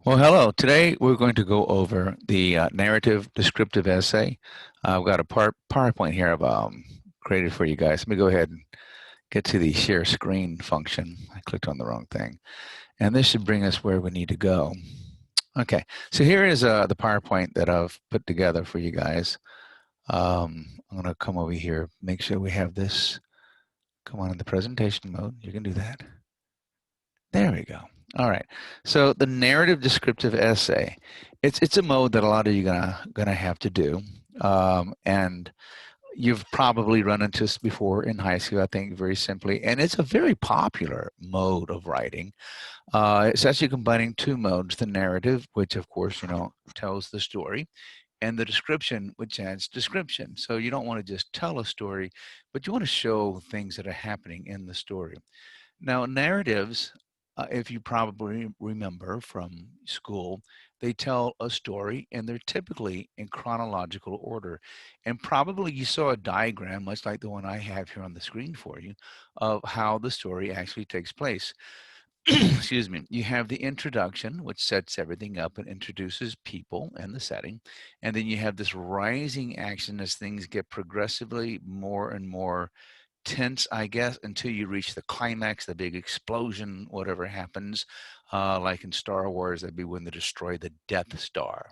Well, hello. Today we're going to go over the narrative descriptive essay. I've got a PowerPoint here I've created for you guys. Let me go ahead and get to the share screen function. I clicked on the wrong thing. And this should bring us where we need to go. Okay, so here is the PowerPoint that I've put together for you guys. I'm going to come over here, make sure we have this. Come on in the presentation mode. You can do that. There we go. All right. So the narrative descriptive essay, it's a mode that a lot of you gonna have to do, and you've probably run into this before in high school. I think very simply, and it's a very popular mode of writing. It's actually combining two modes: the narrative, which of course tells the story, and the description, which adds description. So you don't want to just tell a story, but you want to show things that are happening in the story. Now, narratives, if you probably remember from school, they tell a story and they're typically in chronological order. And probably you saw a diagram, much like the one I have here on the screen for you, of how the story actually takes place. Excuse me. You have the introduction, which sets everything up and introduces people and the setting. And then you have this rising action as things get progressively more and more tense, I guess, until you reach the climax, the big explosion, whatever happens. Like in Star Wars, that'd be when they destroy the Death Star.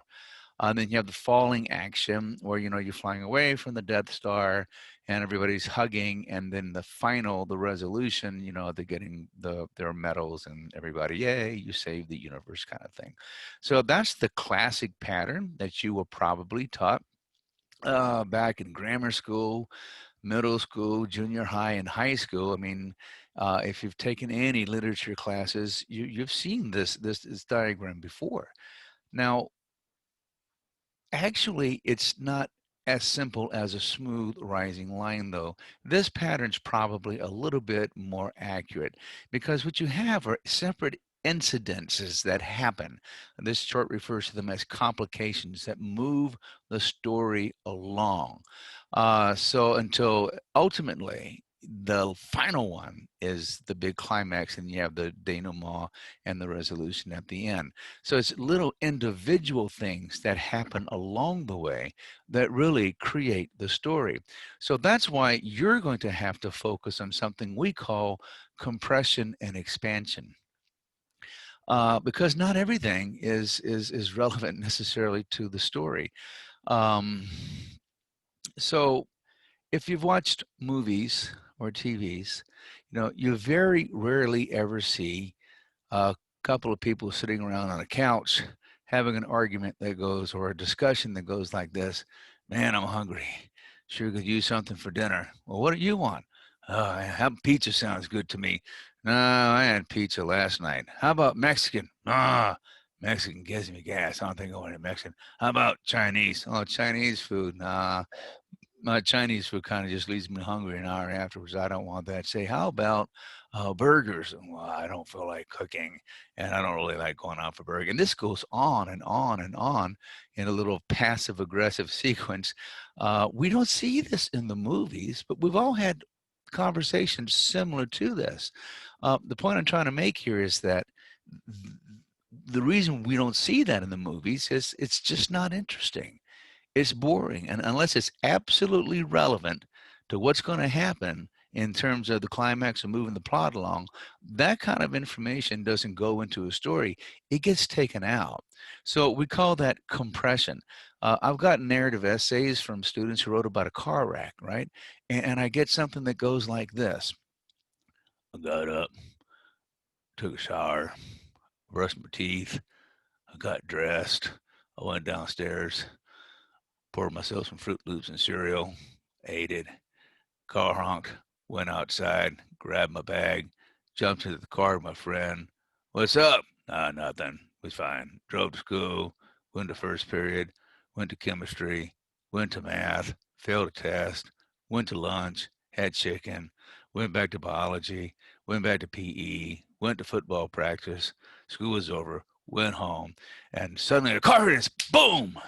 Then you have the falling action where you're flying away from the Death Star and everybody's hugging, and then the final, the resolution, they're getting their medals and everybody, yay, you saved the universe kind of thing. So that's the classic pattern that you were probably taught back in grammar school, middle school, junior high, and high school. I mean, if you've taken any literature classes, you've seen this diagram before. Now, actually, it's not as simple as a smooth rising line, though. This pattern's probably a little bit more accurate because what you have are separate incidences that happen. This chart refers to them as complications that move the story along. So until ultimately, the final one is the big climax, and you have the denouement and the resolution at the end. So it's little individual things that happen along the way that really create the story. So that's why you're going to have to focus on something we call compression and expansion. Because not everything is relevant necessarily to the story. Um, so if you've watched movies or TVs, you very rarely ever see a couple of people sitting around on a couch having an argument that goes, or a discussion that goes like this: man, I'm hungry, sure could use something for dinner. Well, what do you want? How pizza sounds good to me. No, I had pizza last night. How about Mexican? Mexican gives me gas. I don't think I want any Mexican. How about Chinese? Oh, Chinese food. Nah, my Chinese food kind of just leaves me hungry an hour afterwards. I don't want that. Say, how about burgers? Well, I don't feel like cooking, and I don't really like going out for burger. And this goes on and on and on in a little passive aggressive sequence. We don't see this in the movies, but we've all had conversations similar to this. The point I'm trying to make here is that the reason we don't see that in the movies is it's just not interesting. It's boring, and unless it's absolutely relevant to what's going to happen in terms of the climax of moving the plot along, that kind of information doesn't go into a story. It gets taken out. So we call that compression. I've got narrative essays from students who wrote about a car wreck, right? And I get something that goes like this. I got up, took a shower, brushed my teeth, I got dressed, I went downstairs, poured myself some Fruit Loops and cereal, ate it, car honked, went outside, grabbed my bag, jumped into the car with my friend. What's up? Nothing. Was fine. Drove to school, went to first period, went to chemistry, went to math, failed a test, went to lunch, had chicken, went back to biology, went back to PE, went to football practice. School was over, went home, and suddenly a car hits, boom!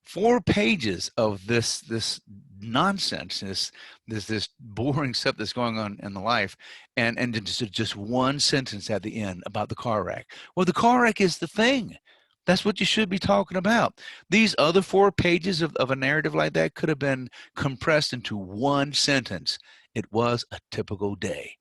4 pages of this nonsense, this boring stuff that's going on in the life, and just one sentence at the end about the car wreck. Well, the car wreck is the thing. That's what you should be talking about. These other 4 pages of a narrative like that could have been compressed into one sentence. It was a typical day.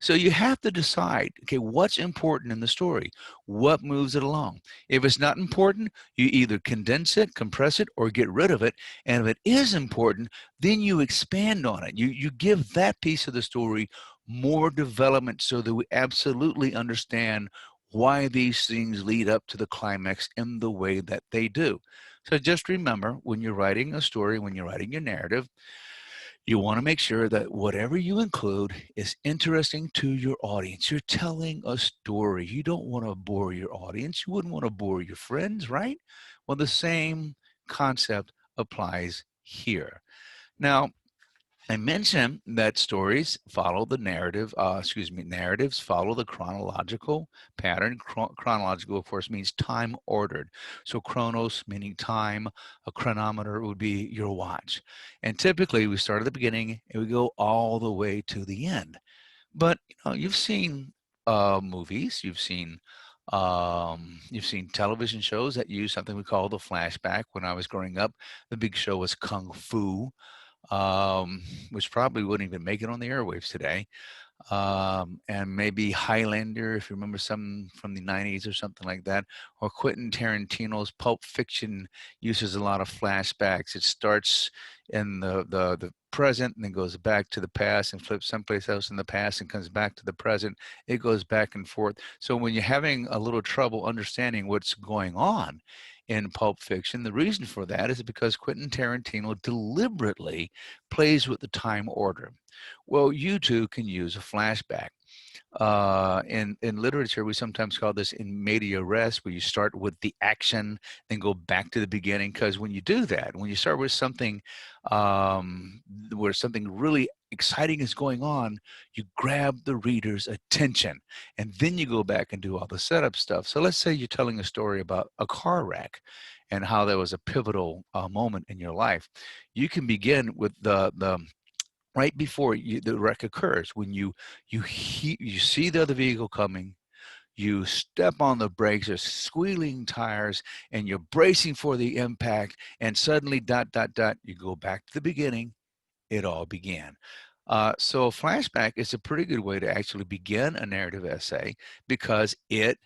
So you have to decide, okay, what's important in the story? What moves it along? If it's not important, you either condense it, compress it, or get rid of it. And if it is important, then you expand on it. You give that piece of the story more development so that we absolutely understand why these things lead up to the climax in the way that they do. So just remember, when you're writing a story, when you're writing your narrative, you want to make sure that whatever you include is interesting to your audience. You're telling a story. You don't want to bore your audience. You wouldn't want to bore your friends, right? Well, the same concept applies here. Now, I mentioned that stories follow the narrative, narratives follow the chronological pattern. Chronological, of course, means time ordered. So chronos meaning time, a chronometer would be your watch. And typically we start at the beginning and we go all the way to the end. But you've seen movies, you've seen television shows that use something we call the flashback. When I was growing up, the big show was Kung Fu, which probably wouldn't even make it on the airwaves today. And maybe Highlander, if you remember some from the 90s or something like that, or Quentin Tarantino's Pulp Fiction uses a lot of flashbacks. It starts in the present and then goes back to the past and flips someplace else in the past and comes back to the present. It goes back and forth. So when you're having a little trouble understanding what's going on in Pulp Fiction, the reason for that is because Quentin Tarantino deliberately plays with the time order. Well, you too can use a flashback. In literature, we sometimes call this in media res, where you start with the action, then go back to the beginning. Because when you do that, when you start with something where something really exciting is going on, you grab the reader's attention, and then you go back and do all the setup stuff. So let's say you're telling a story about a car wreck and how there was a pivotal moment in your life. You can begin with the right before the wreck occurs, when you see the other vehicle coming, you step on the brakes, there's squealing tires, and you're bracing for the impact, and suddenly dot dot dot, you go back to the beginning. It all began. So a flashback is a pretty good way to actually begin a narrative essay, because it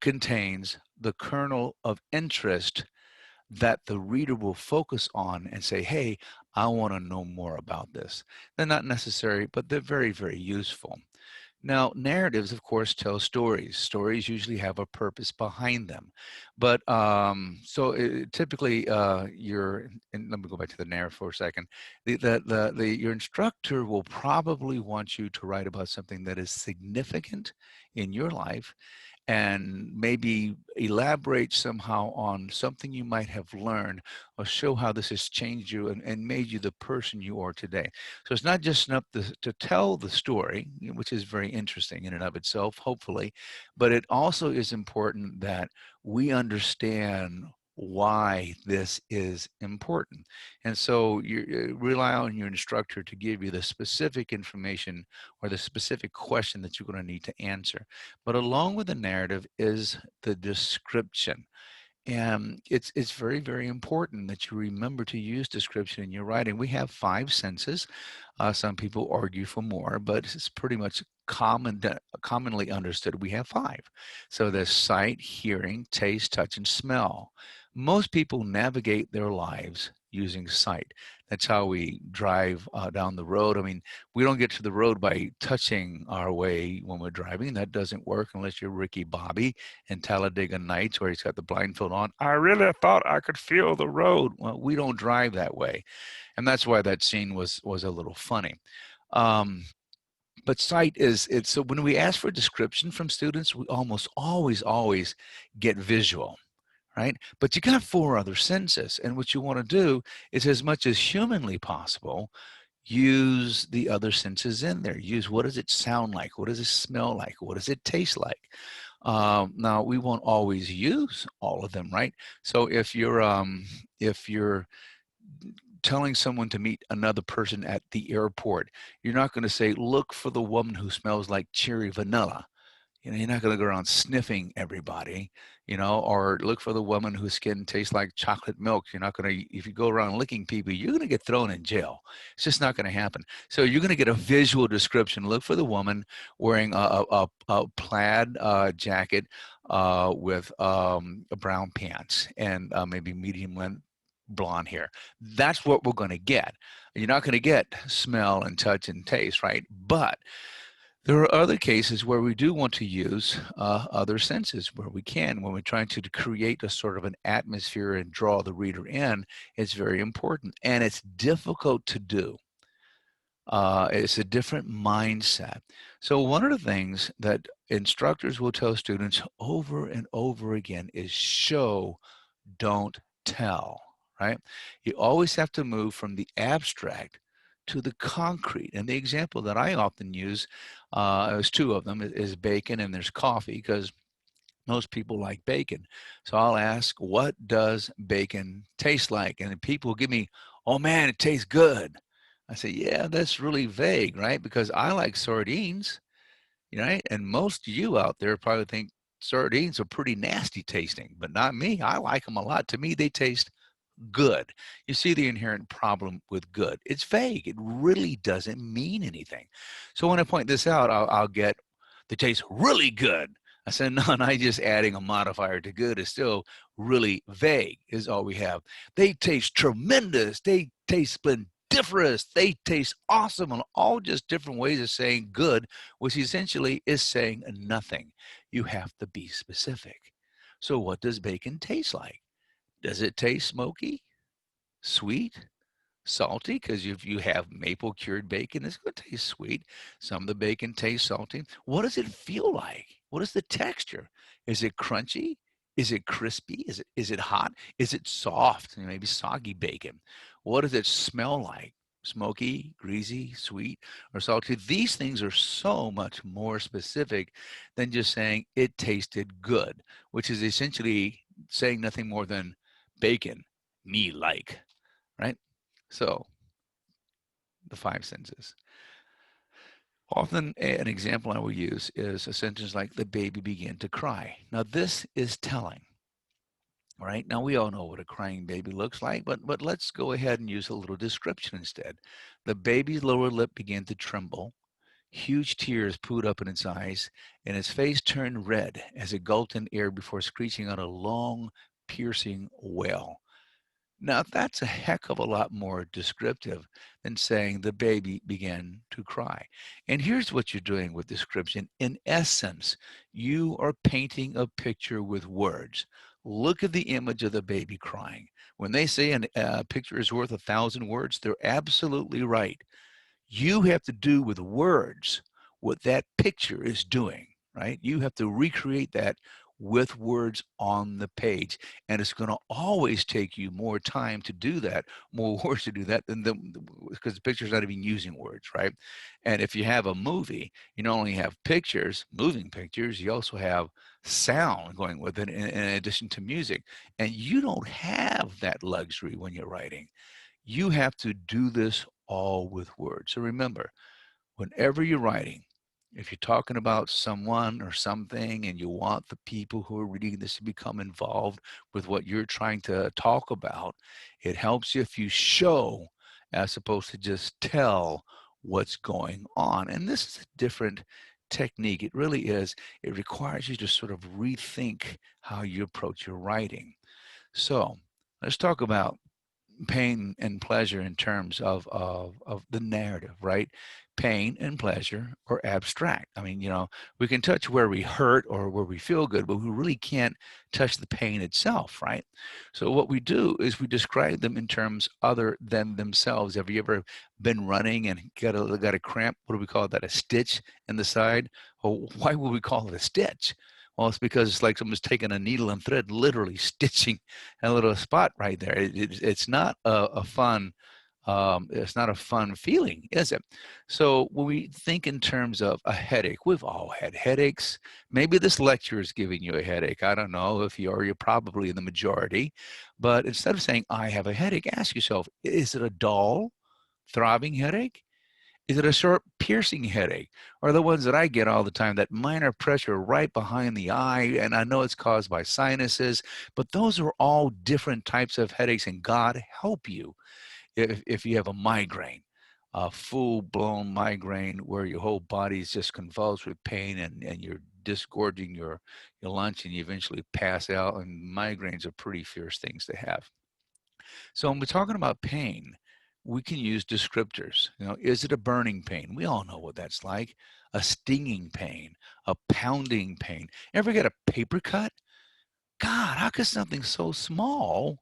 contains the kernel of interest that the reader will focus on and say, hey, I want to know more about this. They're not necessary, but they're very, very useful. Now, narratives, of course, tell stories. Stories usually have a purpose behind them. But typically, and let me go back to the narrative for a second. Your instructor will probably want you to write about something that is significant in your life, and maybe elaborate somehow on something you might have learned, or show how this has changed you and made you the person you are today. So it's not just enough to tell the story, which is very interesting in and of itself, hopefully, but it also is important that we understand why this is important. And so you rely on your instructor to give you the specific information or the specific question that you're going to need to answer. But along with the narrative is the description. And it's very, very important that you remember to use description in your writing. We have 5 senses. Some people argue for more, but it's pretty much commonly understood. We have 5. So there's sight, hearing, taste, touch, and smell. Most people navigate their lives using sight. That's how we drive down the road. I mean, we don't get to the road by touching our way when we're driving. That doesn't work unless you're Ricky Bobby in Talladega Nights, where he's got the blindfold on. I really thought I could feel the road. Well, we don't drive that way, and that's why that scene was a little funny. Um, but sight is it's so when we ask for description from students, we almost always get visual, right? But you got 4 other senses, and what you want to do is, as much as humanly possible, use the other senses in there. Use, what does it sound like? What does it smell like? What does it taste like? Now we won't always use all of them, right? So if you're telling someone to meet another person at the airport, you're not going to say, "Look for the woman who smells like cherry vanilla." You know, you're not going to go around sniffing everybody, or look for the woman whose skin tastes like chocolate milk. You're not going to, if you go around licking people, you're going to get thrown in jail. It's just not going to happen. So you're going to get a visual description. Look for the woman wearing a plaid jacket with brown pants and maybe medium length blonde hair. That's what we're going to get. You're not going to get smell and touch and taste, right? But there are other cases where we do want to use other senses where we can. When we're trying to create a sort of an atmosphere and draw the reader in, it's very important. And it's difficult to do. It's a different mindset. So one of the things that instructors will tell students over and over again is show, don't tell, right? You always have to move from the abstract to the concrete. And the example that I often use, there's two of them, is bacon and there's coffee, because most people like bacon. So I'll ask, what does bacon taste like? And people give me, oh man, it tastes good. I say, yeah, that's really vague, right? Because I like sardines, right? And most of you out there probably think sardines are pretty nasty tasting, but not me. I like them a lot. To me, they taste good. You see the inherent problem with good. It's vague. It really doesn't mean anything. So when I point this out, I'll get, they taste really good. I said, no, not just adding a modifier to good is still really vague, is all we have. They taste tremendous. They taste splendiferous. They taste awesome, and all just different ways of saying good, which essentially is saying nothing. You have to be specific. So what does bacon taste like? Does it taste smoky, sweet, salty? Because if you have maple cured bacon, it's going to taste sweet. Some of the bacon tastes salty. What does it feel like? What is the texture? Is it crunchy? Is it crispy? Is it hot? Is it soft? Maybe soggy bacon. What does it smell like? Smoky, greasy, sweet, or salty? These things are so much more specific than just saying it tasted good, which is essentially saying nothing more than bacon, me like, right? So the five senses. Often an example I will use is a sentence like the baby began to cry. Now this is telling, right? Now we all know what a crying baby looks like, but let's go ahead and use a little description instead. The baby's lower lip began to tremble. Huge tears poured up in its eyes, and its face turned red as it gulped in air before screeching out a long, piercing wail. Now, that's a heck of a lot more descriptive than saying the baby began to cry. And here's what you're doing with description. In essence, you are painting a picture with words. Look at the image of the baby crying. When they say a picture is worth 1,000 words, they're absolutely right. You have to do with words what that picture is doing, right? You have to recreate that with words on the page. And it's going to always take you more time to do that, more words to do that than because the picture's not even using words, right? And if you have a movie, you not only have pictures, moving pictures, you also have sound going with it in addition to music. And you don't have that luxury when you're writing. You have to do this all with words. So remember, whenever you're writing, if you're talking about someone or something and you want the people who are reading this to become involved with what you're trying to talk about, it helps if you show as opposed to just tell what's going on. And this is a different technique. It really is. It requires you to sort of rethink how you approach your writing. So let's talk about pain and pleasure in terms of the narrative, right? Pain and pleasure are abstract. I mean, we can touch where we hurt or where we feel good, but we really can't touch the pain itself, right? So what we do is we describe them in terms other than themselves. Have you ever been running and got a cramp? What do we call that? A stitch in the side? Well, why would we call it a stitch? Well, it's because it's like someone's taking a needle and thread, literally stitching a little spot right there. It's not a fun It's not a fun feeling, is it? So when we think in terms of a headache, we've all had headaches. Maybe this lecture is giving you a headache. I don't know if you are, you're probably in the majority. But instead of saying, I have a headache, ask yourself, is it a dull, throbbing headache? Is it a sharp, piercing headache? Or the ones that I get all the time, that minor pressure right behind the eye, and I know it's caused by sinuses, but those are all different types of headaches, and God help you if you have a migraine, a full-blown migraine where your whole body is just convulsed with pain and you're disgorging your lunch and you eventually pass out, and migraines are pretty fierce things to have. So when we're talking about pain, we can use descriptors. You know, is it a burning pain? We all know what that's like. A stinging pain, a pounding pain. Ever get a paper cut? God, how could something so small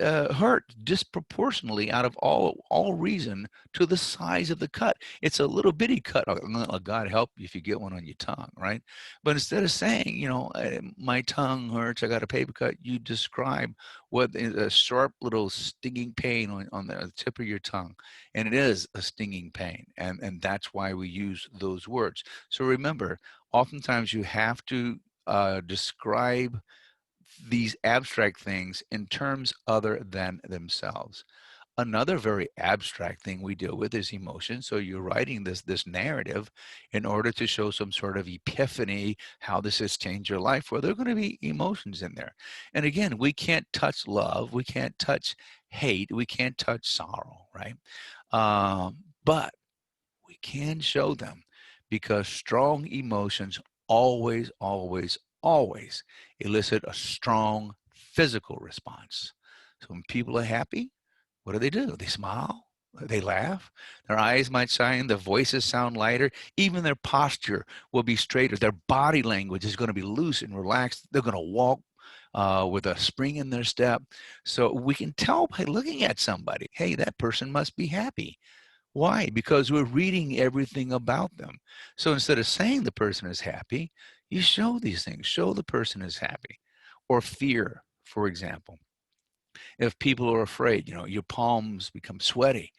hurt disproportionately out of all reason to the size of the cut? It's a little bitty cut. God help you if you get one on your tongue, right? But instead of saying, you know, my tongue hurts, I got a paper cut, you describe what is a sharp little stinging pain on the tip of your tongue, and it is a stinging pain, and that's why we use those words. So remember, oftentimes you have to describe these abstract things in terms other than themselves. Another very abstract thing we deal with is emotion. So you're writing this narrative in order to show some sort of epiphany, how this has changed your life. Well, there are going to be emotions in there. And again, we can't touch love, we can't touch hate, we can't touch sorrow, right? But we can show them, because strong emotions always, always, always elicit a strong physical response. So when people are happy, what do? They smile, they laugh, their eyes might shine, their voices sound lighter, even their posture will be straighter. Their body language is going to be loose and relaxed. They're going to walk with a spring in their step. So we can tell by looking at somebody, hey, that person must be happy. Why? Because we're reading everything about them. So instead of saying the person is happy, you show these things. Show the person is happy. Or fear, for example. If people are afraid, you know, your palms become sweaty,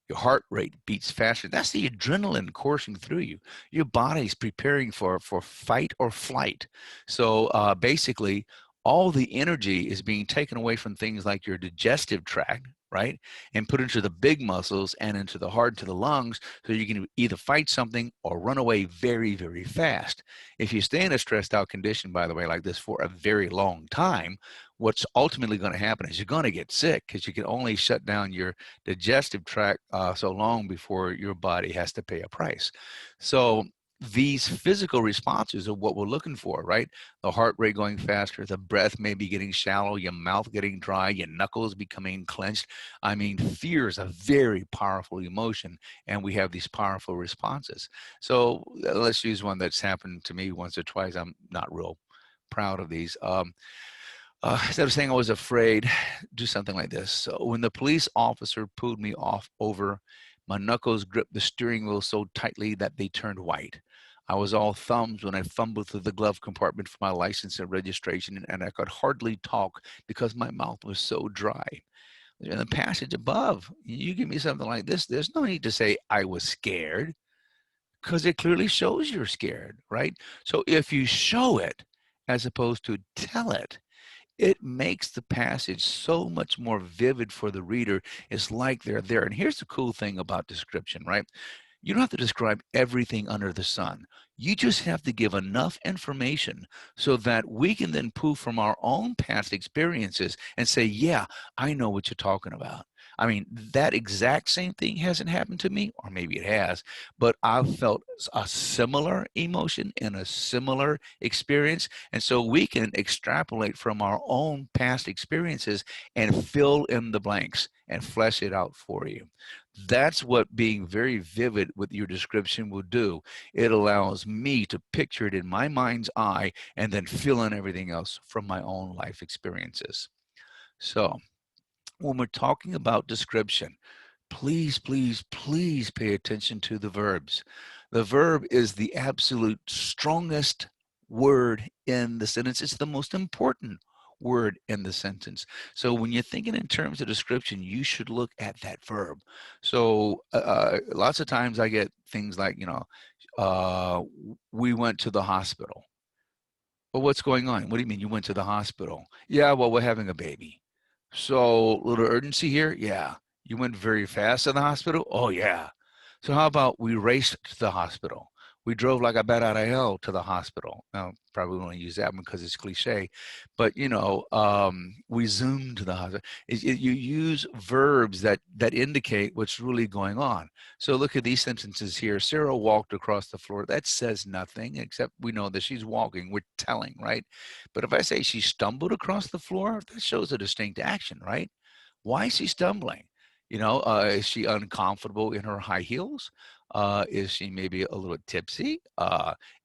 your heart rate beats faster. That's the adrenaline coursing through you. Your body's preparing for fight or flight. So basically, all the energy is being taken away from things like your digestive tract, right, and put into the big muscles and into the heart, to the lungs, so you can either fight something or run away very, very fast. If you stay in a stressed out condition, by the way, like this for a very long time, what's ultimately going to happen is you're going to get sick, because you can only shut down your digestive tract so long before your body has to pay a price. So these physical responses are what we're looking for, right? The heart rate going faster, the breath may be getting shallow, your mouth getting dry, your knuckles becoming clenched. I mean, fear is a very powerful emotion, and we have these powerful responses. So let's use one that's happened to me once or twice. I'm not real proud of these. Instead of saying I was afraid, do something like this. So when the police officer pulled me off over, my knuckles gripped the steering wheel so tightly that they turned white. I was all thumbs when I fumbled through the glove compartment for my license and registration, and I could hardly talk because my mouth was so dry. In the passage above, you give me something like this, there's no need to say I was scared, because it clearly shows you're scared, right? So if you show it as opposed to tell it, it makes the passage so much more vivid for the reader. It's like they're there. And here's the cool thing about description, right? You don't have to describe everything under the sun. You just have to give enough information so that we can then pull from our own past experiences and say, yeah, I know what you're talking about. I mean, that exact same thing hasn't happened to me, or maybe it has, but I've felt a similar emotion in a similar experience. And so we can extrapolate from our own past experiences and fill in the blanks and flesh it out for you. That's what being very vivid with your description will do. It allows me to picture it in my mind's eye and then fill in everything else from my own life experiences. So when we're talking about description, please, please, please pay attention to the verbs. The verb is the absolute strongest word in the sentence. It's the most important word in the sentence. So when you're thinking in terms of description, you should look at that verb. So lots of times I get things like, uh, we went to the hospital. Well, what's going on? What do you mean you went to the hospital? Yeah, well, we're having a baby. So, little urgency here? Yeah. You went very fast to the hospital? Oh, yeah. So, how about we raced to the hospital? We drove like a bat out of hell to the hospital. Now, probably want to use that one because it's cliche, but we zoomed to the hospital. You use verbs that indicate what's really going on. So, look at these sentences here. Sarah walked across the floor. That says nothing except we know that she's walking. We're telling, right? But if I say she stumbled across the floor, that shows a distinct action, right? Why is she stumbling? Is she uncomfortable in her high heels? Is she maybe a little tipsy?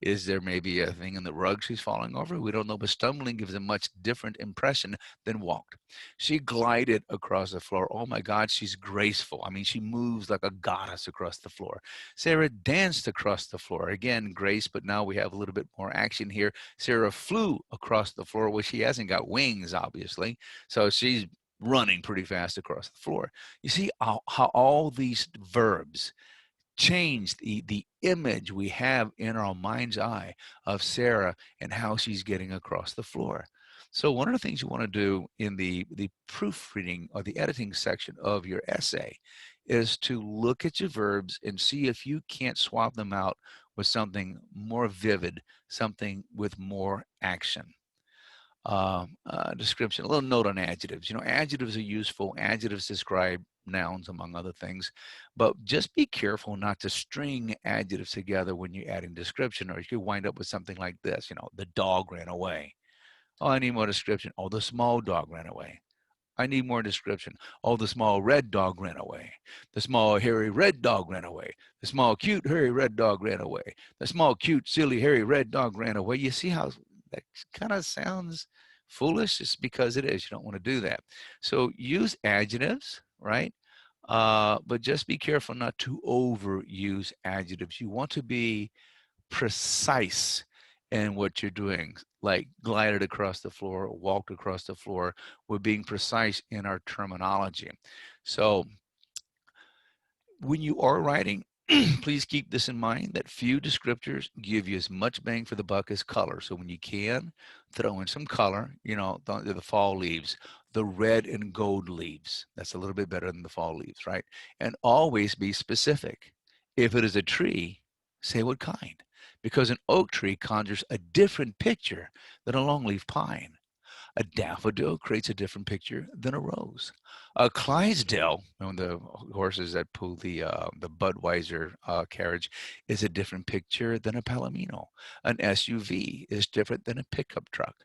Is there maybe a thing in the rug she's falling over? We don't know, but stumbling gives a much different impression than walked. She glided across the floor. Oh my God, she's graceful. I mean, she moves like a goddess across the floor. Sarah danced across the floor. Again, grace, but now we have a little bit more action here. Sarah flew across the floor, which she hasn't got wings, obviously. So she's running pretty fast across the floor. You see how all these verbs change the image we have in our mind's eye of Sarah and how she's getting across the floor. So one of the things you want to do in the proofreading or the editing section of your essay is to look at your verbs and see if you can't swap them out with something more vivid, something with more action. Description, a little note on adjectives. Adjectives are useful. Adjectives describe nouns, among other things. But just be careful not to string adjectives together when you're adding description, or you could wind up with something like this. The dog ran away. Oh, I need more description. Oh, the small dog ran away. I need more description. Oh, the small red dog ran away. The small hairy red dog ran away. The small cute hairy red dog ran away. The small cute silly hairy red dog ran away. You see how that kind of sounds foolish? It's because it is. You don't want to do that. So use adjectives, right? But just be careful not to overuse adjectives. You want to be precise in what you're doing, like glided across the floor, walked across the floor. We're being precise in our terminology. So when you are writing, please keep this in mind that few descriptors give you as much bang for the buck as color. So when you can, throw in some color, the fall leaves, the red and gold leaves. That's a little bit better than the fall leaves, right? And always be specific. If it is a tree, say what kind, because an oak tree conjures a different picture than a longleaf pine. A daffodil creates a different picture than a rose. A Clydesdale, the horses that pull the Budweiser carriage, is a different picture than a Palomino. An SUV is different than a pickup truck.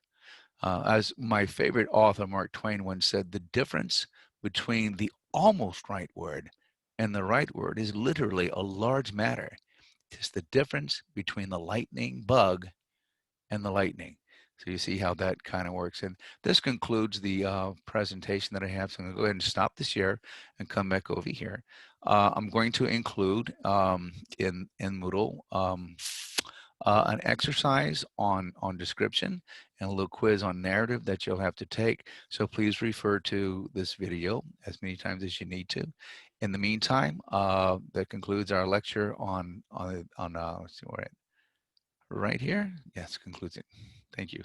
As my favorite author, Mark Twain, once said, the difference between the almost right word and the right word is literally a large matter. It's the difference between the lightning bug and the lightning. So you see how that kind of works. And this concludes the presentation that I have. So I'm going to go ahead and stop the share and come back over here. I'm going to include in Moodle an exercise on description and a little quiz on narrative that you'll have to take. So please refer to this video as many times as you need to. In the meantime, that concludes our lecture on let's see where right here. Yes, concludes it. Thank you.